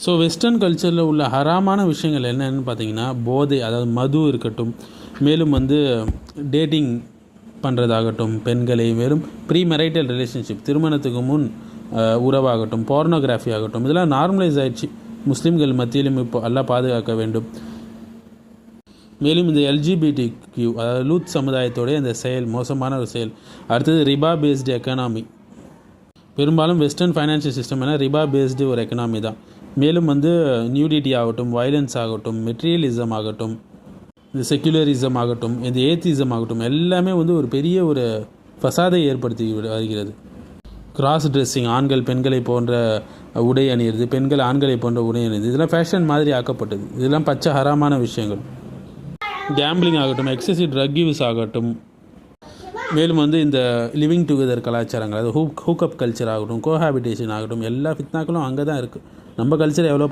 So western கல்ச்சரில் உள்ள ஹராமான விஷயங்கள் என்னென்னு பார்த்தீங்கன்னா போதை, அதாவது மது இருக்கட்டும், மேலும் டேட்டிங் பண்ணுறதாகட்டும், பெண்களை வெறும் ப்ரீ மெரைட்டல் ரிலேஷன்ஷிப், திருமணத்துக்கு முன் உறவாகட்டும், போர்னோகிராஃபி ஆகட்டும், இதெல்லாம் நார்மலைஸ் ஆயிடுச்சு முஸ்லீம்கள் மத்தியிலும். இப்போ எல்லாம் பாதுகாக்க வேண்டும். மேலும் இந்த LGBTQ, அதாவது லூத் சமுதாயத்தோடைய இந்த செயல் மோசமான ஒரு செயல். அடுத்தது ரிபா பேஸ்டு எக்கனாமி. பெரும்பாலும் வெஸ்டர்ன் ஃபைனான்ஷியல் சிஸ்டம் என ரிபா பேஸ்டு ஒரு எக்கனாமி தான். மேலும் நியூடிட்டி ஆகட்டும், வயலன்ஸ் ஆகட்டும், மெட்டீரியலிசம் ஆகட்டும், இந்த செக்யுலரிசம் ஆகட்டும், இந்த ஏத்திசம் ஆகட்டும், எல்லாமே ஒரு பெரிய ஒரு ஃபசாதை ஏற்படுத்தி வருகிறது. கிராஸ் ட்ரெஸ்ஸிங், ஆண்கள் பெண்களை போன்ற உடை அணியிறது, பெண்கள் ஆண்களை போன்ற உடை அணியிறது, இதெல்லாம் ஃபேஷன் மாதிரி ஆக்கப்பட்டது. இதெல்லாம் பச்சை ஹராமான விஷயங்கள். கேம்பிளிங் ஆகட்டும், எக்ஸசிவ் ட்ரக் யூஸ் ஆகட்டும், மேலும் இந்த லிவிங் டுகெதர் கலாச்சாரங்கள், அது ஹூக்கப் கல்ச்சர் ஆகட்டும், கோஹாபிட்டேஷன் ஆகட்டும், எல்லா ஃபித்னாக்களும் அங்கே தான் இருக்குது. நம்ம கல்ச்சர் எவ்வளோ